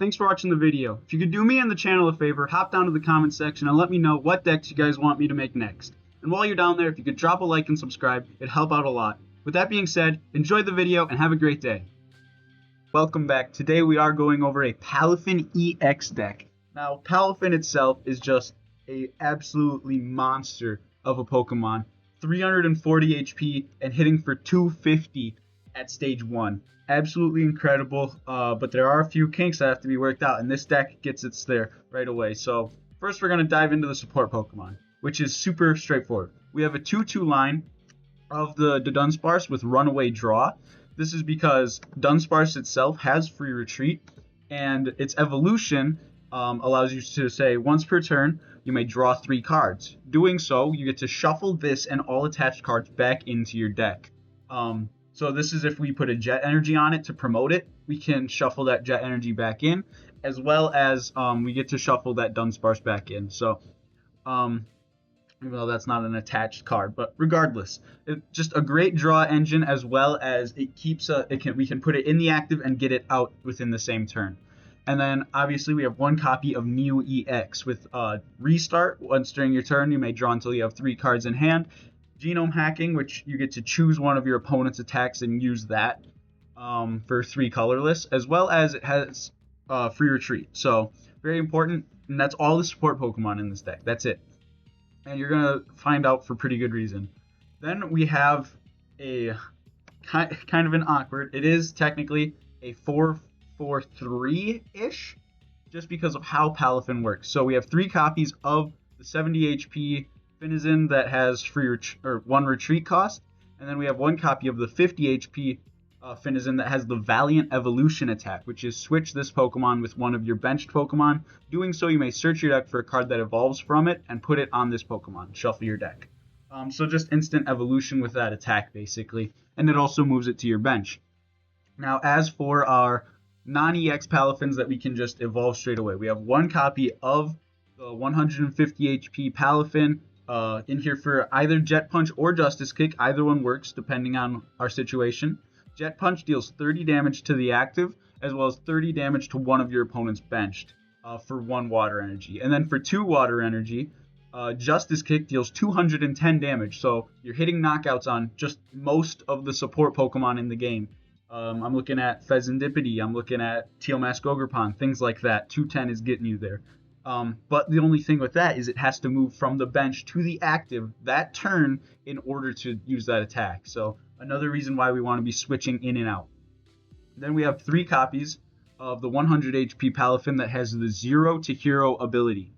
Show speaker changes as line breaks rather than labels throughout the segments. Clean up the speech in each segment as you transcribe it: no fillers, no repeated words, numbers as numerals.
thanks for watching the video. If you could do me and the channel a favor, hop down to the comment section and let me know what decks you guys want me to make next. And while you're down there, if you could drop a like and subscribe, it'd help out a lot. With that being said, enjoy the video and have a great day. Welcome back. Today we are going over a Palafin EX deck. Now, Palafin itself is just a absolutely monster of a Pokemon. 340 HP and hitting for 250 at stage 1. Absolutely incredible, but there are a few kinks that have to be worked out, and this deck gets its there right away. So first we're going to dive into the support Pokemon, which is super straightforward. We have a 2-2 line of the Dudunsparce with Runaway Draw. This is because Dunsparce itself has free retreat, and its evolution allows you to say once per turn you may draw 3 cards. Doing so, you get to shuffle this and all attached cards back into your deck. So this is if we put a Jet Energy on it to promote it, we can shuffle that Jet Energy back in, as well as we get to shuffle that Dunsparce back in. So even though that's not an attached card, but regardless, it's just a great draw engine, as well as it keeps we can put it in the active and get it out within the same turn. And then obviously we have one copy of Mew EX with Restart. Once during your turn, you may draw until you have 3 cards in hand. Genome Hacking, which you get to choose one of your opponent's attacks and use that for 3 colorless, as well as it has free retreat. So very important, and that's all the support Pokemon in this deck. That's it. And you're going to find out for pretty good reason. Then we have a kind of an awkward, it is technically a 4-4-3-ish, just because of how Palafin works. So we have 3 copies of the 70 HP Finizen that has free 1 retreat cost, and then we have 1 copy of the 50 HP Finizen that has the Valiant Evolution attack, which is switch this Pokemon with one of your benched Pokemon. Doing so, you may search your deck for a card that evolves from it and put it on this Pokemon. Shuffle your deck. So just instant evolution with that attack, basically, and it also moves it to your bench. Now, as for our non-EX Palafins that we can just evolve straight away, we have 1 copy of the 150 HP Palafin in here for either Jet Punch or Justice Kick. Either one works depending on our situation. Jet Punch deals 30 damage to the active, as well as 30 damage to one of your opponent's benched for 1 water energy. And then for 2 water energy, Justice Kick deals 210 damage. So you're hitting knockouts on just most of the support Pokemon in the game. I'm looking at Fezandipity, I'm looking at Teal Mask Ogerpon, things like that. 210 is getting you there. But the only thing with that is it has to move from the bench to the active that turn in order to use that attack. So another reason why we want to be switching in and out. Then we have 3 copies of the 100 HP Palafin that has the 0 to Hero ability.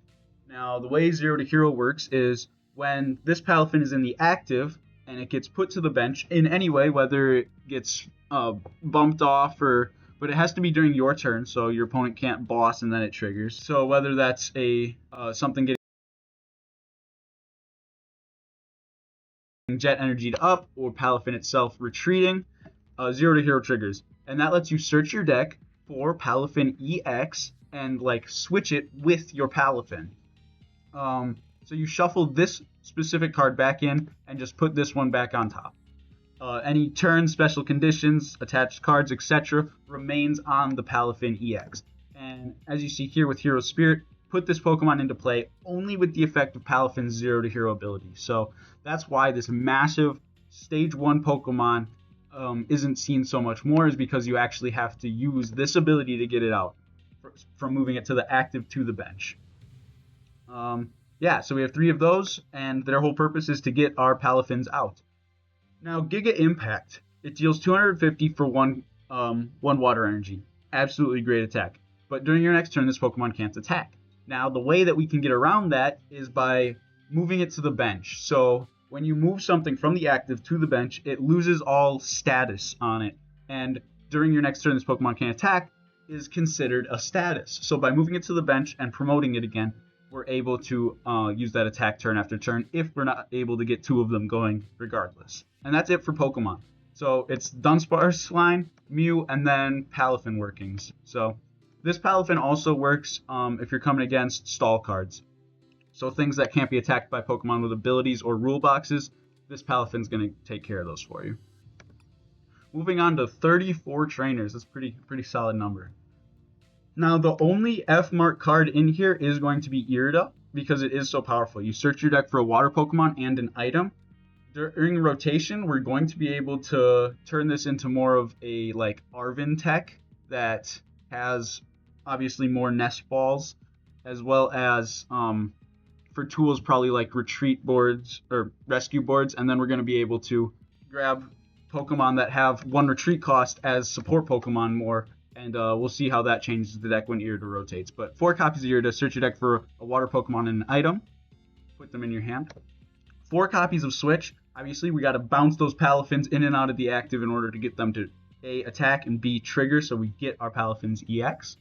Now, the way 0 to Hero works is when this Palafin is in the active and it gets put to the bench in any way, whether it gets bumped off but it has to be during your turn, so your opponent can't boss and then it triggers. So whether that's something getting Jet Energy up or Palafin itself retreating, 0 to Hero triggers. And that lets you search your deck for Palafin EX and switch it with your Palafin. So you shuffle this specific card back in and just put this one back on top. Any turn, special conditions, attached cards, etc. remains on the Palafin EX. And as you see here with Hero Spirit, put this Pokemon into play only with the effect of Palafin's 0 to Hero ability. So that's why this massive Stage 1 Pokemon isn't seen so much more, is because you actually have to use this ability to get it out from moving it to the active to the bench. Yeah, so we have 3 of those, and their whole purpose is to get our Palafins out. Now, Giga Impact, it deals 250 for 1 water energy. Absolutely great attack. But during your next turn, this Pokemon can't attack. Now, the way that we can get around that is by moving it to the bench. So when you move something from the active to the bench, it loses all status on it. And during your next turn, this Pokemon can't attack is considered a status. So by moving it to the bench and promoting it again, we're able to use that attack turn after turn if we're not able to get 2 of them going regardless. And that's it for Pokemon. So it's Dunsparce line, Mew, and then Palafin workings. So this Palafin also works if you're coming against stall cards. So things that can't be attacked by Pokemon with abilities or rule boxes, this Palafin's going to take care of those for you. Moving on to 34 trainers. That's pretty solid number. Now, the only F mark card in here is going to be Irida because it is so powerful. You search your deck for a water Pokemon and an item. During rotation, we're going to be able to turn this into more of a like Arven tech that has obviously more Nest Balls, as well as for tools probably like retreat boards or rescue boards, and then we're going to be able to grab Pokemon that have one retreat cost as support Pokemon more, and we'll see how that changes the deck when Irida rotates. But 4 copies of Irida, search your deck for a water Pokemon and an item, put them in your hand. 4 copies of Switch. Obviously, we got to bounce those Palafins in and out of the active in order to get them to A, attack, and B, trigger, so we get our Palafin's EX.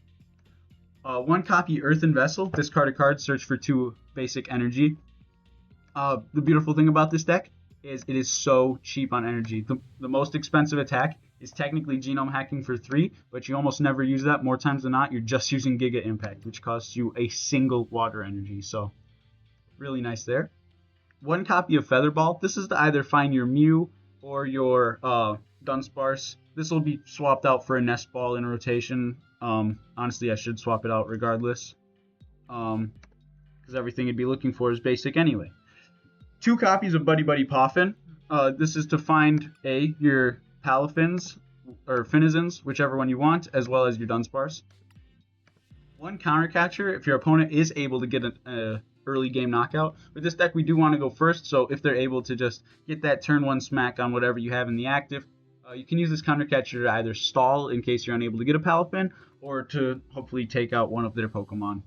1 copy Earthen Vessel, discard a card, search for 2 basic energy. The beautiful thing about this deck is it is so cheap on energy. The most expensive attack is technically Genome Hacking for 3, but you almost never use that. More times than not, you're just using Giga Impact, which costs you a single water energy, so really nice there. 1 copy of Featherball. This is to either find your Mew or your Dunsparce. This will be swapped out for a Nest Ball in rotation. Honestly, I should swap it out regardless, because everything you'd be looking for is basic anyway. 2 copies of Buddy-Buddy Poffin. This is to find your Palafins or Finizens, whichever one you want, as well as your Dunsparce. 1 counter catcher if your opponent is able to get an early game knockout. With this deck, we do want to go first, so if they're able to just get that turn 1 smack on whatever you have in the active, you can use this counter catcher to either stall in case you're unable to get a Palafin, or to hopefully take out one of their Pokemon.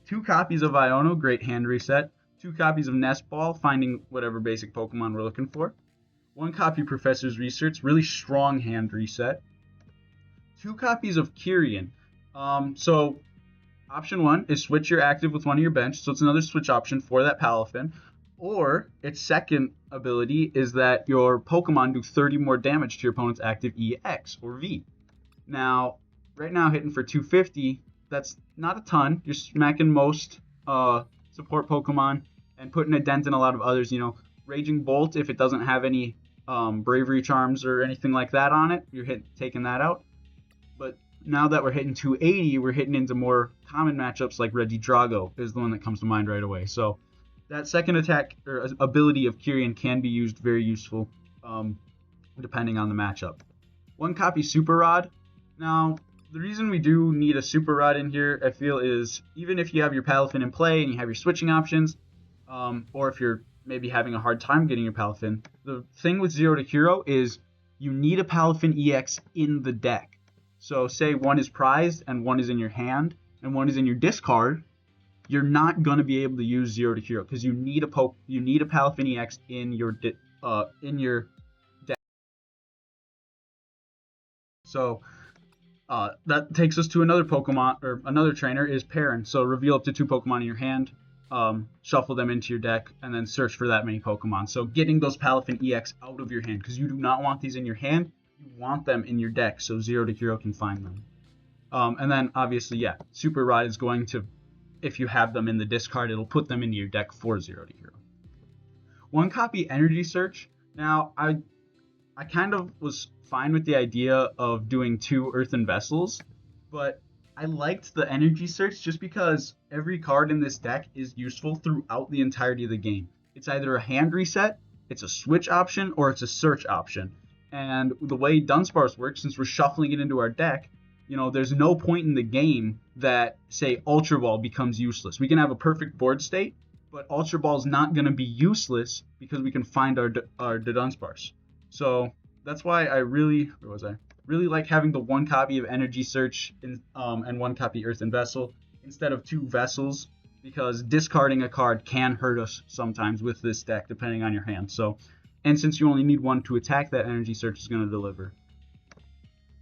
2 copies of Iono, great hand reset. 2 copies of Nest Ball, finding whatever basic Pokemon we're looking for. 1 copy Professor's Research, really strong hand reset. 2 copies of Kieran. So option 1 is switch your active with one of your bench, so it's another switch option for that Palafin. Or its second ability is that your Pokemon do 30 more damage to your opponent's active EX or V. Now, right now hitting for 250, that's not a ton. You're smacking most support Pokemon and putting a dent in a lot of others. You know, Raging Bolt, if it doesn't have any Bravery Charms or anything like that on it, you're taking that out. But now that we're hitting 280, we're hitting into more common matchups like Regidrago is the one that comes to mind right away. So that second attack or ability of Kieran can be used very useful depending on the matchup. 1 copy Super Rod. Now, the reason we do need a Super Rod in here, I feel, is even if you have your Palafin in play and you have your switching options, or if you're maybe having a hard time getting your Palafin, the thing with 0 to Hero is you need a Palafin EX in the deck. So say 1 is prized and 1 is in your hand and 1 is in your discard, you're not going to be able to use 0 to Hero because you need a Palafin EX in your deck. So that takes us to another Pokemon, or another trainer is Perrin. So reveal up to 2 Pokemon in your hand, shuffle them into your deck, and then search for that many Pokemon. So getting those Palafin EX out of your hand, because you do not want these in your hand, you want them in your deck so 0 to Hero can find them. And then obviously, yeah, Super Rod is going to, if you have them in the discard, it'll put them into your deck for 0 to Hero. 1 copy Energy Search. Now, I kind of was fine with the idea of doing 2 Earthen Vessels, but I liked the Energy Search just because every card in this deck is useful throughout the entirety of the game. It's either a hand reset, it's a switch option, or it's a search option. And the way Dunsparce works, since we're shuffling it into our deck, you know, there's no point in the game that, say, Ultra Ball becomes useless. We can have a perfect board state, but Ultra Ball is not going to be useless because we can find our Dudunsparce. So that's why I really like having the 1 copy of Energy Search and 1 copy Earthen Vessel instead of 2 Vessels, because discarding a card can hurt us sometimes with this deck depending on your hand. So, and since you only need 1 to attack, that Energy Search is going to deliver.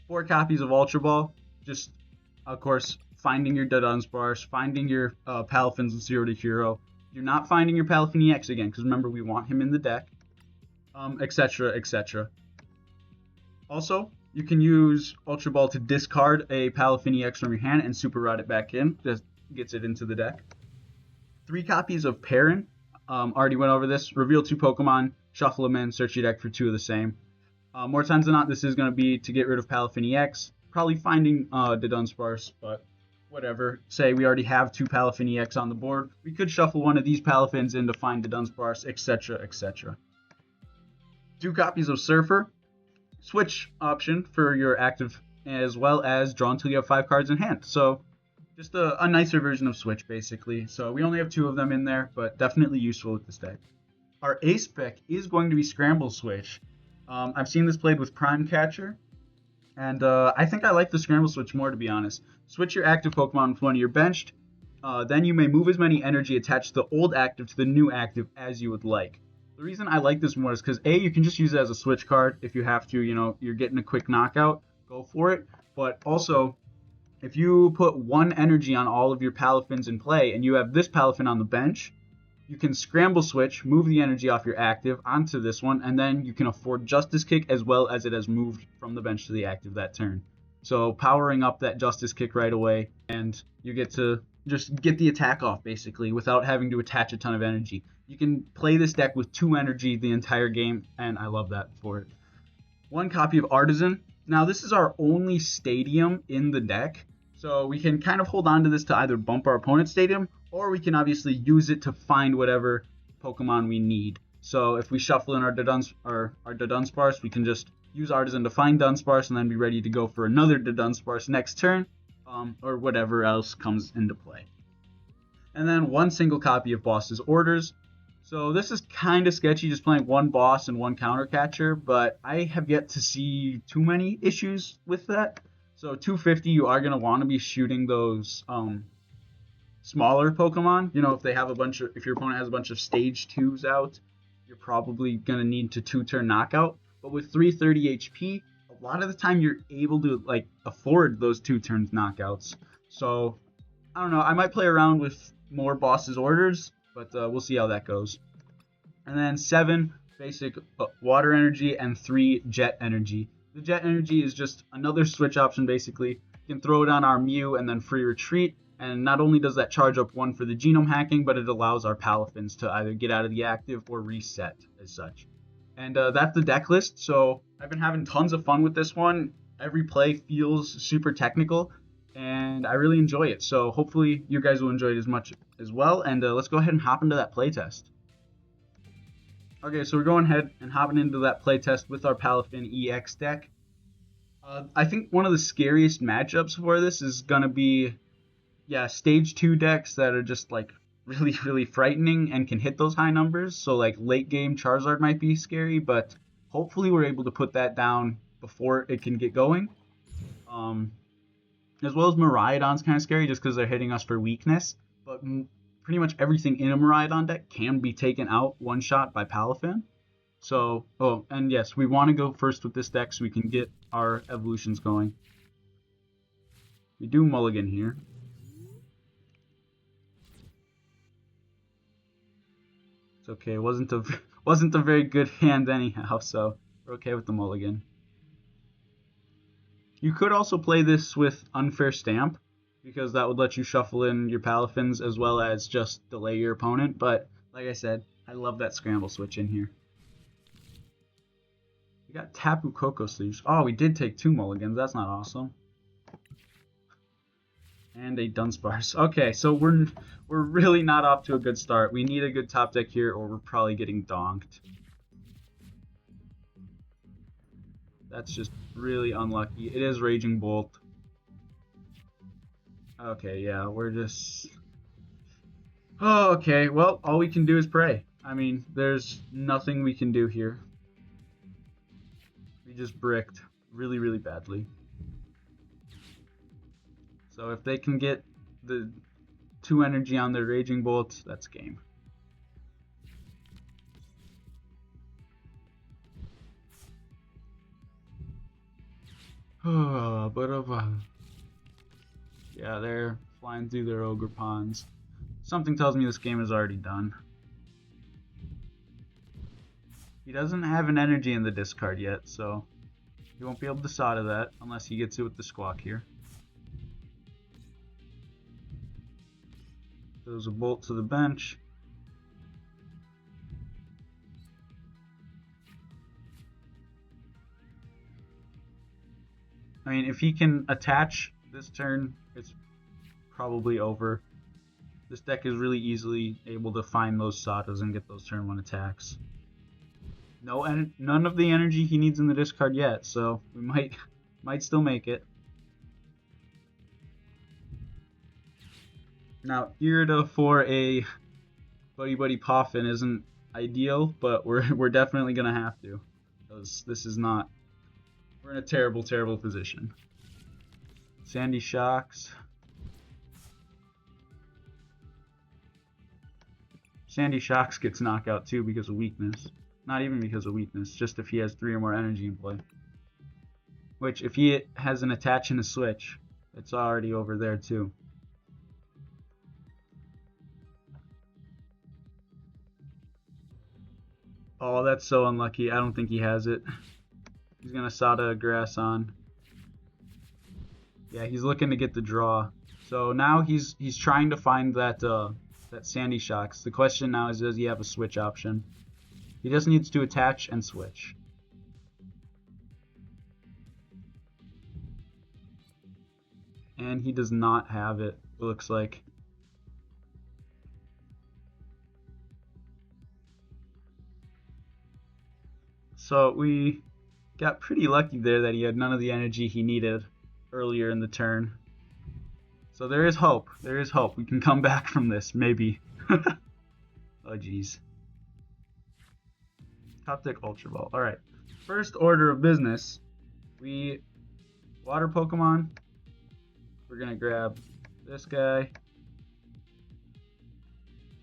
4 copies of Ultra Ball, just, of course, finding your Dudunsparce, finding your Palafins with 0 to Hero. You're not finding your Palafin EX again, because remember, we want him in the deck, etc., etc. Also, you can use Ultra Ball to discard a Palafin EX from your hand and Super Rod it back in, just gets it into the deck. 3 copies of Perrin, already went over this. Reveal 2 Pokemon, shuffle them in, search your deck for 2 of the same. More times than not, this is going to be to get rid of Palafin EX. probably finding the Dunsparce, but whatever. Say we already have 2 Palafin EX on the board. We could shuffle one of these Palafins in to find the Dunsparce, etc., etc. 2 copies of Surfer. Switch option for your active, as well as draw until you have 5 cards in hand. So just a nicer version of Switch, basically. So we only have 2 of them in there, but definitely useful with this deck. Our ace spec is going to be Scramble Switch. I've seen this played with Prime Catcher, and I think I like the Scramble Switch more, to be honest. Switch your active Pokemon with one of your benched, then you may move as many energy attached to the old active to the new active as you would like. The reason I like this more is because A, you can just use it as a switch card if you have to, you're getting a quick knockout, go for it. But also, if you put 1 energy on all of your Palafins in play and you have this Palafin on the bench, you can Scramble Switch, move the energy off your active onto this one, and then you can afford Justice Kick as well as it has moved from the bench to the active that turn. So powering up that Justice Kick right away, and you get to just get the attack off basically without having to attach a ton of energy. You can play this deck with 2 energy the entire game, and I love that for it. 1 copy of Artazon. Now this is our only stadium in the deck, so we can kind of hold on to this to either bump our opponent's stadium, or we can obviously use it to find whatever Pokemon we need. So if we shuffle in our Dudunsparce, we can just use Artazon to find Dunsparce and then be ready to go for another Dudunsparce next turn, or whatever else comes into play. And then 1 single copy of Boss's Orders. So this is kind of sketchy, just playing 1 boss and 1 counter catcher, but I have yet to see too many issues with that. So 250, you are going to want to be shooting those smaller Pokemon. If your opponent has a bunch of stage 2s out, you're probably going to need to 2-turn knockout. But with 330 HP, a lot of the time you're able to afford those 2-turn knockouts. So I don't know, I might play around with more Boss's Orders, but we'll see how that goes. And then 7 basic water energy and 3 jet energy. The jet energy is just another switch option basically. You can throw it on our Mew and then free retreat, and not only does that charge up 1 for the genome hacking, but it allows our Palafins to either get out of the active or reset as such. And that's the deck list. So I've been having tons of fun with this one. Every play feels super technical, and I really enjoy it. So hopefully you guys will enjoy it as much as well. And let's go ahead and hop into that playtest. Okay, so we're going ahead and hopping into that playtest with our Palafin EX deck. I think one of the scariest matchups for this is going to be, stage 2 decks that are just really, really frightening and can hit those high numbers. So late game Charizard might be scary, but hopefully we're able to put that down before it can get going. As well as Miraidon's kind of scary just because they're hitting us for weakness, but pretty much everything in a Miraidon deck can be taken out one shot by Palafin. So, and yes, we want to go first with this deck so we can get our evolutions going. We do mulligan here. It's okay, it wasn't a very good hand anyhow, so we're okay with the mulligan. You could also play this with Unfair Stamp, because that would let you shuffle in your Palafins as well as just delay your opponent, but like I said, I love that Scramble Switch in here. We got Tapu Koko Sleeves. Oh, we did take 2 mulligans, that's not awesome. And a Dunsparce. Okay, so we're really not off to a good start. We need a good top deck here, or we're probably getting donked. That's just really unlucky. It is Raging Bolt. Okay, yeah, we're just... Oh, okay, well, all we can do is pray. I mean, there's nothing we can do here. We just bricked really, really badly. So if they can get the 2 energy on their Raging Bolt, that's game. Yeah, they're flying through their ogre ponds. Something tells me this game is already done. He doesn't have an energy in the discard yet, so he won't be able to saw to that unless he gets it with the Squawk here. Throws a bolt to the bench. I mean, if he can attach this turn, it's probably over. This deck is really easily able to find those Sadas and get those turn 1 attacks. None of the energy he needs in the discard yet, so we might still make it. Now, Irida for a Buddy-Buddy Poffin isn't ideal, but we're definitely gonna have to, because this is not. We're in a terrible, terrible position. Sandy Shocks. Sandy Shocks gets knockout too because of weakness. Not even because of weakness, just if he has 3 or more energy in play. Which, if he has an attach and a switch, it's already over there too. Oh, that's so unlucky. I don't think he has it. He's gonna Sada grass on. Yeah, he's looking to get the draw. So now he's trying to find that Sandy Shocks. The question now is, does he have a switch option? He just needs to attach and switch. And he does not have it, it looks like. So we got pretty lucky there that he had none of the energy he needed earlier in the turn. So there is hope. There is hope. We can come back from this, maybe. Oh, jeez. Top deck Ultra Ball. Alright. First order of business. We water Pokemon. We're going to grab this guy.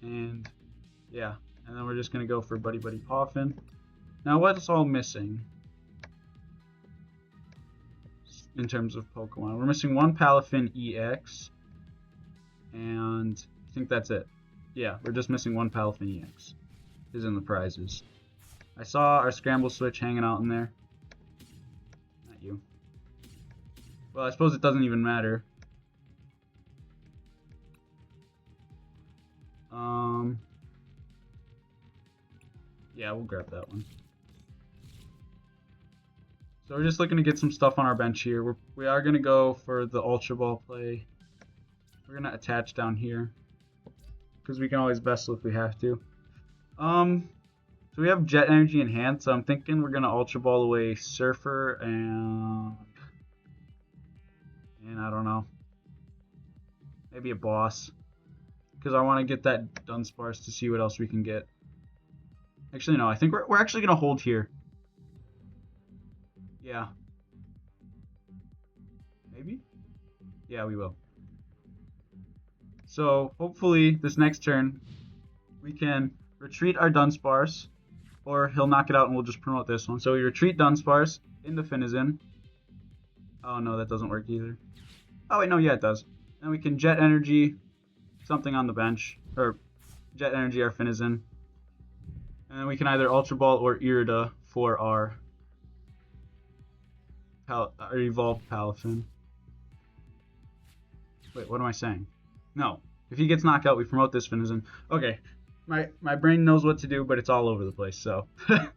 And yeah. And then we're just going to go for Buddy-Buddy Poffin. Now, what's all missing in terms of Pokemon? We're missing one Palafin EX, and I think that's it. Yeah, we're just missing one Palafin EX. Is in the prizes. I saw our Scramble Switch hanging out in there. Not you. Well, I suppose it doesn't even matter. Yeah, we'll grab that one. So we're just looking to get some stuff on our bench here. We are going to go for the Ultra Ball play. We're going to attach down here, because we can always Vessel if we have to. So we have Jet Energy in hand, so I'm thinking we're going to Ultra Ball away Surfer and I don't know. Maybe a boss, because I want to get that Dunsparce to see what else we can get. Actually, no, I think we're actually going to hold here. Yeah. Maybe? Yeah, we will. So, hopefully, this next turn, we can retreat our Dunsparce, or he'll knock it out and we'll just promote this one. So we retreat Dunsparce into Finizen. Oh no, that doesn't work either. Oh wait, no, yeah it does. And we can Jet Energy something on the bench, or Jet Energy our Finizen. And then we can either Ultra Ball or Irida for our evolved Palafin. Wait, what am I saying? No. If he gets knocked out, we promote this Finizen. Okay. My brain knows what to do, but it's all over the place, so. Did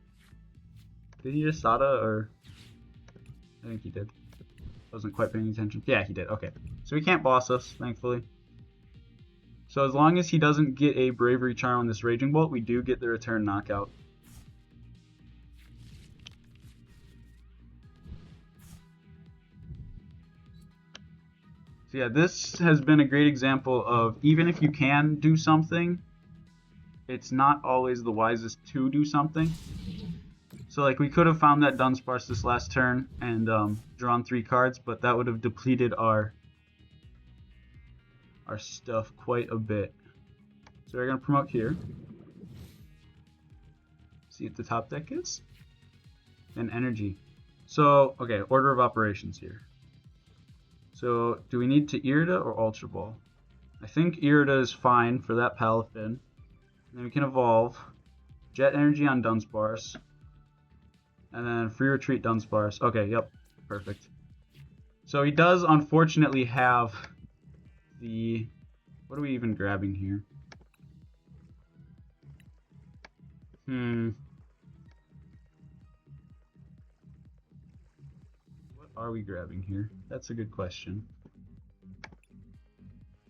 he just Sada, or? I think he did. Wasn't quite paying attention. Yeah, he did. Okay. So he can't boss us, thankfully. So as long as he doesn't get a Bravery Charm on this Raging Bolt, we do get the return knockout. So yeah, this has been a great example of, even if you can do something, it's not always the wisest to do something. So like, we could have found that Dunsparce this last turn and drawn 3 cards, but that would have depleted our stuff quite a bit. So we're going to promote here. See what the top deck is. And energy. So, okay, order of operations here. So, do we need to Irida or Ultra Ball? I think Irida is fine for that Palafin. And then we can evolve Jet Energy on Dunsparce. And then free retreat Dunsparce. Okay, yep, perfect. So he does unfortunately have the... What are we even grabbing here? What are we grabbing here? That's a good question.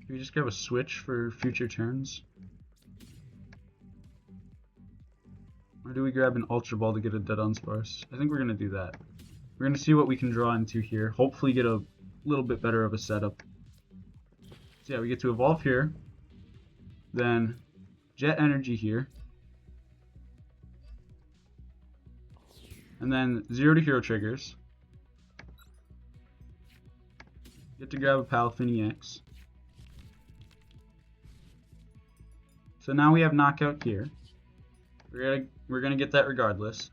Can we just grab a switch for future turns? Or do we grab an Ultra Ball to get a Dudunsparce? I think we're going to do that. We're going to see what we can draw into here. Hopefully get a little bit better of a setup. So yeah, we get to evolve here. Then Jet Energy here. And then 0 to hero triggers. Get to grab a Palafin EX. So now we have knockout here. We're gonna get that regardless.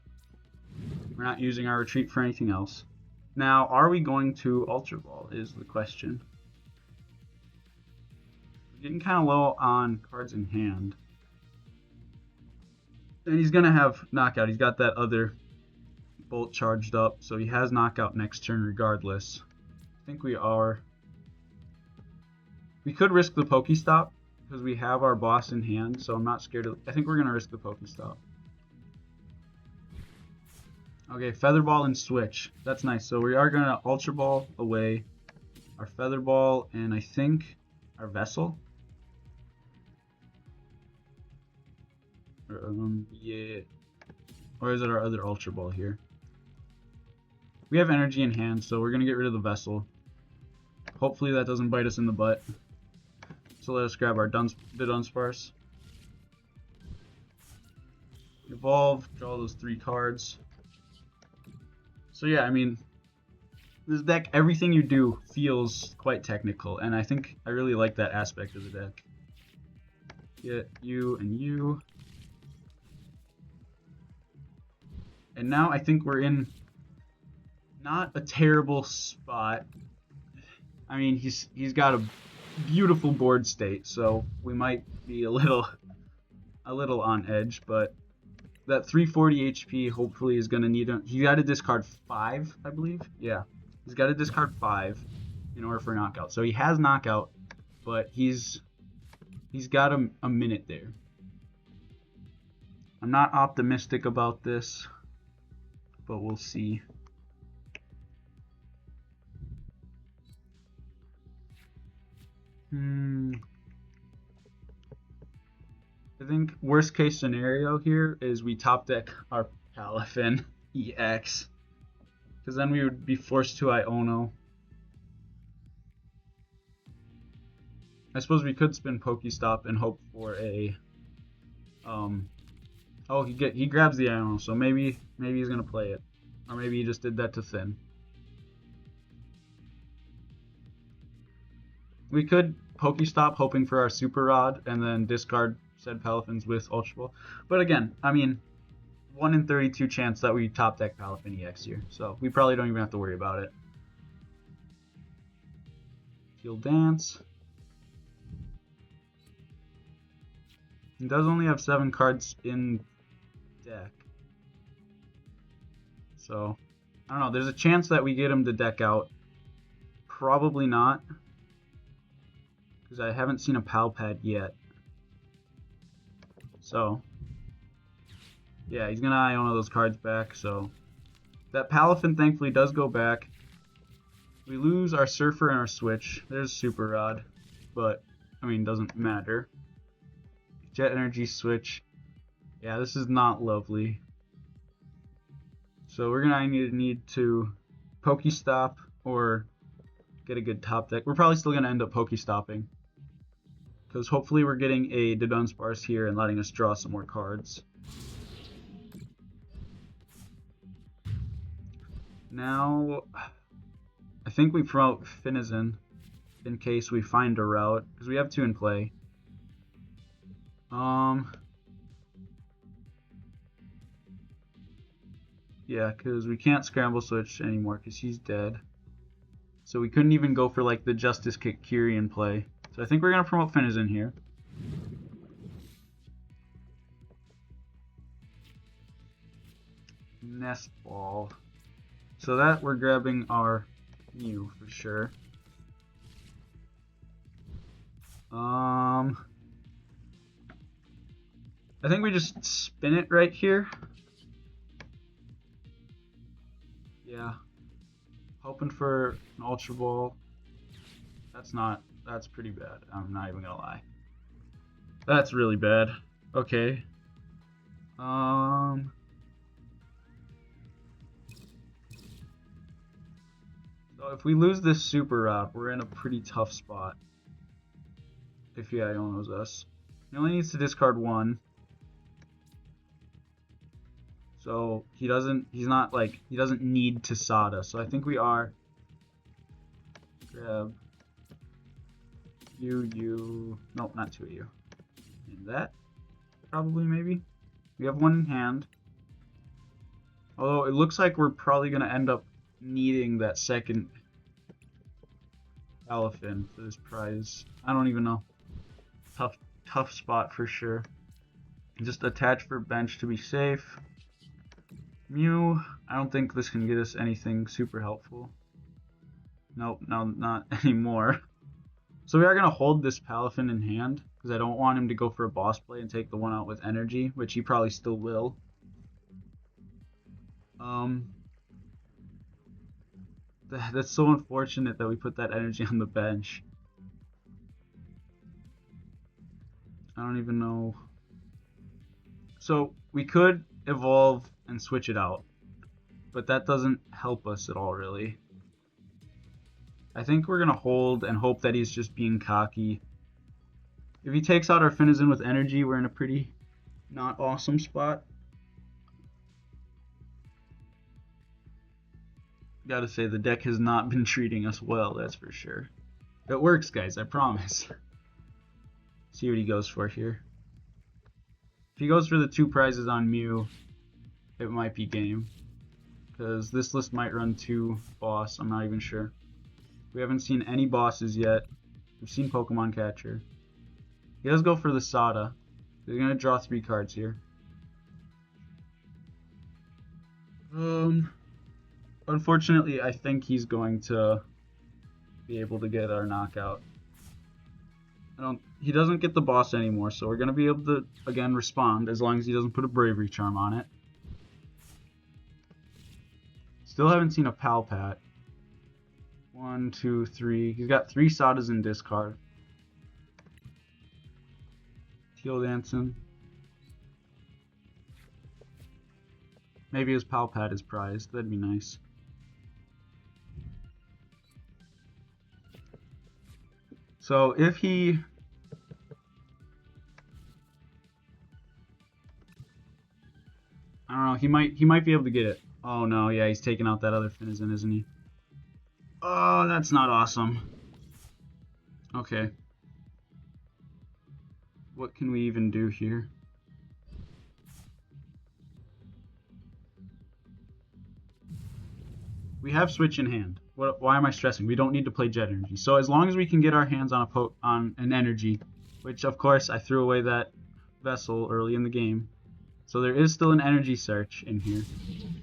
We're not using our retreat for anything else. Now, are we going to Ultra Ball is the question. We're getting kind of low on cards in hand. And he's gonna have knockout. He's got that other bolt charged up, so he has knockout next turn regardless. I think we are. We could risk the Pokestop because we have our boss in hand, so I'm not scared of. I think we're gonna risk the Pokestop. Okay, Feather Ball and Switch. That's nice. So we are gonna Ultra Ball away our Feather Ball and I think our Vessel. Yeah. Or is it our other Ultra Ball here? We have energy in hand, so we're gonna get rid of the Vessel. Hopefully that doesn't bite us in the butt. So let us grab our Dunsparce. Evolve, draw those 3 cards. So yeah, I mean, this deck, everything you do feels quite technical, and I think I really like that aspect of the deck. Get you and you. And now I think we're in not a terrible spot. I mean, he's got a beautiful board state, so we might be a little on edge, but that 340 HP hopefully is gonna need he got to discard 5, I believe. Yeah, he's got to discard 5 in order for knockout. So he has knockout, but he's got a minute there. I'm not optimistic about this, but we'll see. I think worst case scenario here is we top deck our Palafin EX, because then we would be forced to Iono. I suppose we could spin Pokestop and hope for a oh, he grabs the Iono, so maybe he's gonna play it, or maybe he just did that to thin. We could Pokestop hoping for our Super Rod and then discard said Palafins with Ultra Ball. But again, I mean, 1 in 32 chance that we top deck Palafin EX here, so we probably don't even have to worry about it. He'll dance. He does only have 7 cards in deck, so I don't know. There's a chance that we get him to deck out. Probably not, because I haven't seen a PAL pad yet. So yeah, he's gonna Iono those cards back. So that Palafin thankfully does go back. We lose our Surfer and our Switch. There's Super Rod, but I mean, doesn't matter. Jet Energy Switch. Yeah, this is not lovely. So we're gonna need to Pokestop or get a good top deck. We're probably still gonna end up Pokestopping, because hopefully we're getting a Dudunsparce here and letting us draw some more cards. Now, I think we promote Finizen in case we find a route, because we have 2 in play. Yeah, because we can't Scramble Switch anymore because he's dead. So we couldn't even go for like the Justice Kick Kieran play. So I think we're going to promote Finizen here. Nest Ball. So that we're grabbing our Mew for sure. I think we just spin it right here. Yeah. Hoping for an Ultra Ball. That's pretty bad. I'm not even gonna lie. That's really bad. Okay. So if we lose this super route, we're in a pretty tough spot. If he Ionos us. He only needs to discard one. So he doesn't need to sod us. So I think we are. Grab you. Nope, not two of you. And that. Probably, maybe. We have one in hand. Although it looks like we're probably going to end up needing that second Palafin for this prize. I don't even know. Tough spot for sure. Just attach for bench to be safe. Mew. I don't think this can get us anything super helpful. Nope, no, not anymore. So we are going to hold this Palafin in hand, because I don't want him to go for a boss play and take the one out with energy, which he probably still will. That's so unfortunate that we put that energy on the bench. I don't even know. So we could evolve and switch it out, but that doesn't help us at all, really. I think we're going to hold and hope that he's just being cocky. If he takes out our Finizen with energy, we're in a pretty not awesome spot. Gotta say, the deck has not been treating us well, that's for sure. It works, guys, I promise. See what he goes for here. If he goes for the 2 prizes on Mew, it might be game. Because this list might run 2 boss, I'm not even sure. We haven't seen any bosses yet. We've seen Pokemon Catcher. He does go for the Sada. He's going to draw 3 cards here. Unfortunately, I think he's going to be able to get our knockout. He doesn't get the boss anymore, so we're going to be able to, again, respond as long as he doesn't put a Bravery Charm on it. Still haven't seen a Pal Pat. 1, 2, 3. He's got 3 Sadas in discard. Teal Dancing. Maybe his Pal Pat is prized. That'd be nice. So if he... I don't know, he might be able to get it. Oh no, yeah, he's taking out that other Finizen, isn't he? Oh, that's not awesome. Okay. What can we even do here? We have Switch in hand. Why am I stressing? We don't need to play Jet Energy. So as long as we can get our hands on an energy, which of course I threw away that vessel early in the game. So there is still an Energy Search in here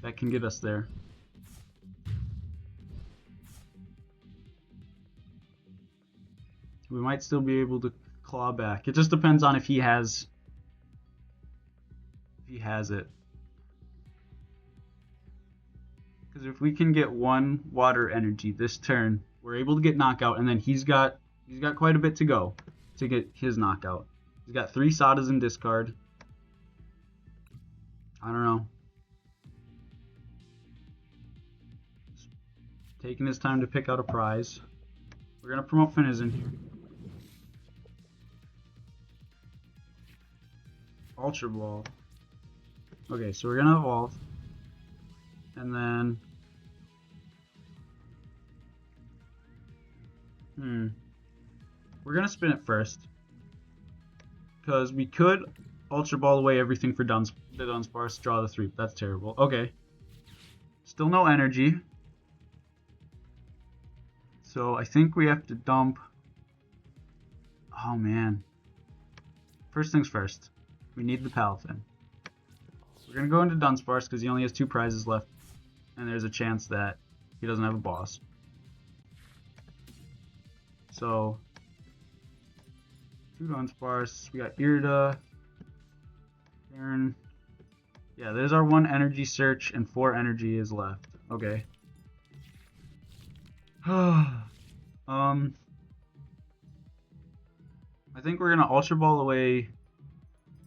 that can get us there. We might still be able to claw back. It just depends on if he has it. Because if we can get 1 water energy this turn, we're able to get knockout, and then he's got quite a bit to go to get his knockout. He's got 3 Sadas in discard. I don't know. Taking his time to pick out a prize. We're gonna promote Finizen here. Ultra Ball. Okay, so we're gonna evolve. And then... we're gonna spin it first. Because we could Ultra Ball away everything for the Dunsparce, draw the 3. That's terrible. Okay. Still no energy. So I think we have to dump... Oh man. First things first. We need the Palafin. We're going to go into Dunsparce because he only has 2 prizes left. And there's a chance that he doesn't have a boss. So... 2 Dunsparce. We got Irida. Perrin. Yeah, there's our 1 Energy Search and 4 energy is left. Okay. I think we're gonna Ultra Ball away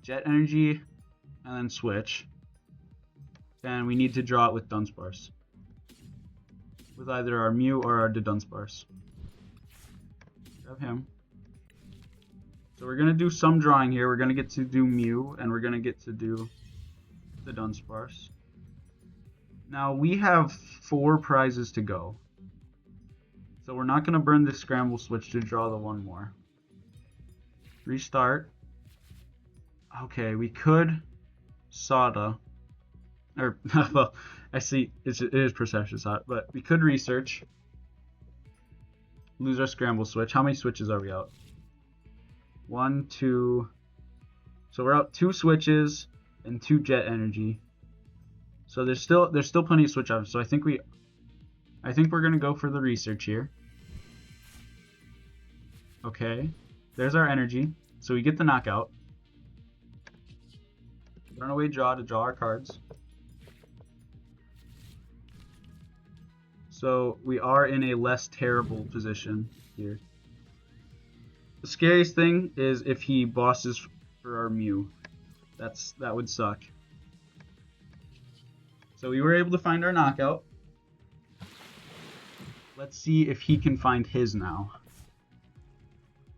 Jet Energy and then switch. And we need to draw it with Dunsparce. With either our Mew or our Dudunsparce. Grab him. So we're gonna do some drawing here. We're gonna get to do Mew and we're gonna get to do the Dunsparce. Now we have 4 prizes to go. So we're not gonna burn this Scramble Switch to draw the one more. Restart. Okay, we could Sada. Or, well, I see it is Perception Sada, but we could research. Lose our Scramble Switch. How many switches are we out? 1, 2. So we're out 2 switches and 2 Jet Energy. So there's still plenty of switch options. So I think we're gonna go for the research here. Okay, there's our energy. So we get the knockout. Runaway draw to draw our cards. So we are in a less terrible position here. The scariest thing is if he bosses for our Mew. That would suck. So we were able to find our knockout. Let's see if he can find his now.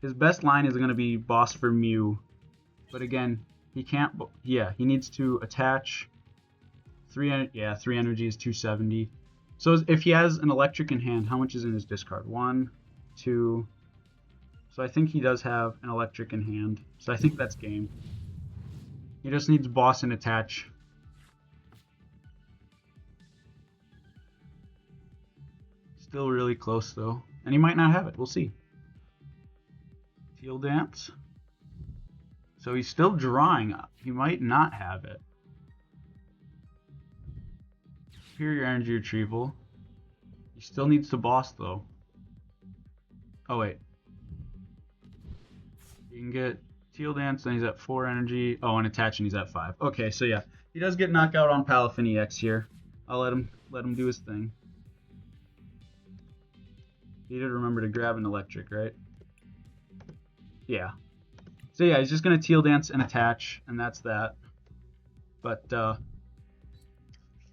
His best line is going to be boss for Mew. But again, he can't. Yeah, he needs to attach 3. Yeah, 3 energy is 270. So if he has an electric in hand, how much is in his discard? 1, 2. So I think he does have an electric in hand. So I think that's game. He just needs boss and attach. Still really close though. And he might not have it. We'll see. Teal Dance. So he's still drawing up. He might not have it. Superior Energy Retrieval. He still needs to boss though. Oh wait. You can get Teal Dance, then he's at 4 energy. Oh, and attach, and he's at 5. Okay, so yeah, he does get knocked out on Palafin EX here. I'll let him do his thing. He did remember to grab an electric, right? Yeah. So yeah, he's just gonna Teal Dance and attach, and that's that. But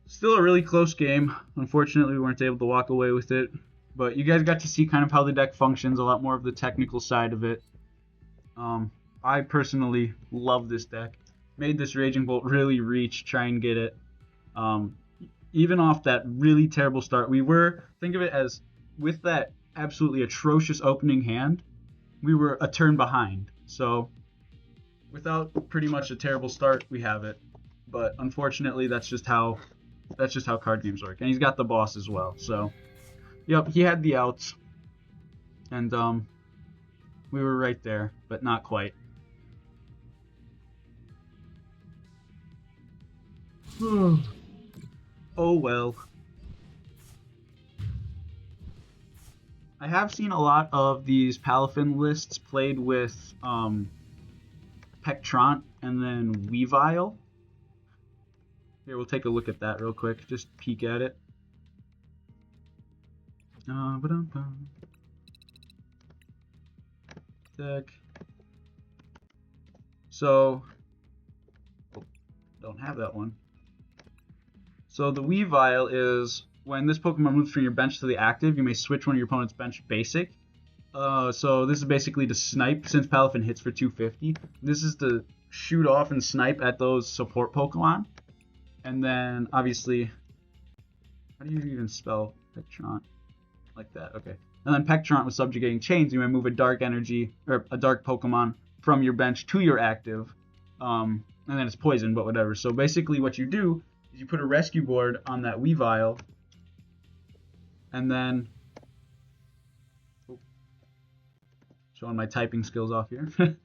still a really close game. Unfortunately, we weren't able to walk away with it. But you guys got to see kind of how the deck functions, a lot more of the technical side of it. I personally love this deck. Made this Raging Bolt really reach, try and get it. Even off that really terrible start, think of it as, with that absolutely atrocious opening hand, we were a turn behind. So without pretty much a terrible start, we have it. But unfortunately, that's just how card games work. And he's got the boss as well. So, yep, he had the outs. And we were right there, but not quite. Oh well. I have seen a lot of these Palafin lists played with Pectron and then Weavile. Here, we'll take a look at that real quick. Just peek at it. Deck. So, don't have that one. So the Weavile is, when this Pokemon moves from your bench to the active, you may switch one of your opponent's bench basic. So this is basically to snipe, since Palafin hits for 250. This is to shoot off and snipe at those support Pokemon. And then, obviously, how do you even spell Pectron? Like that, okay. And then Pectron with Subjugating Chains, you may move a dark energy, or a dark Pokemon from your bench to your active. And then it's poison, but whatever. So basically what you do is you put a rescue board on that Weavile, and then, showing my typing skills off here. So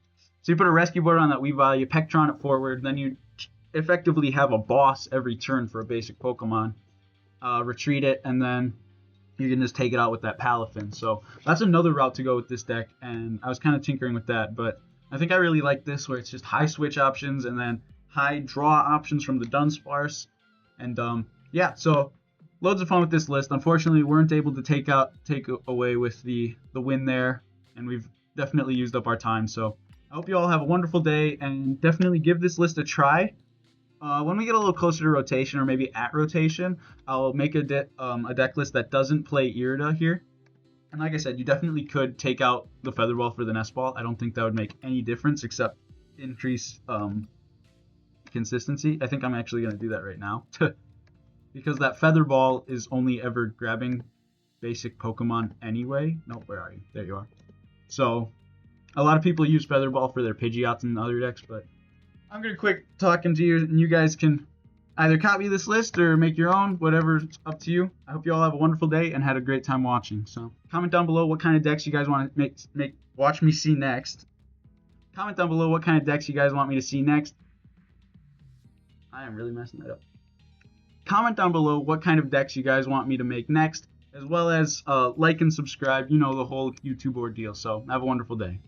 you put a rescue board on that Weavile, you Pectron it forward, then you effectively have a boss every turn for a basic Pokemon. Retreat it, and then you can just take it out with that Palafin. So that's another route to go with this deck, and I was kind of tinkering with that, but I think I really like this, where it's just high switch options and then high draw options from the Dunsparce. And yeah, so loads of fun with this list. Unfortunately, we weren't able to take away with the win there, and we've definitely used up our time. So I hope you all have a wonderful day, and definitely give this list a try. When we get a little closer to rotation, or maybe at rotation, I'll make a deck list that doesn't play Irida here. And like I said, you definitely could take out the Feather Ball for the Nest Ball. I don't think that would make any difference except increase consistency. I think I'm actually going to do that right now. Because that Feather Ball is only ever grabbing basic Pokemon anyway. No, where are you? There you are. So a lot of people use Feather Ball for their Pidgeots and other decks, but I'm going to quit talking to you, and you guys can either copy this list or make your own, whatever's up to you. I hope you all have a wonderful day and had a great time watching. So comment down below what kind of decks you guys want to watch me see next. Comment down below what kind of decks you guys want me to see next. I am really messing that up. Comment down below what kind of decks you guys want me to make next, as well as like and subscribe. You know, the whole YouTube ordeal. So have a wonderful day.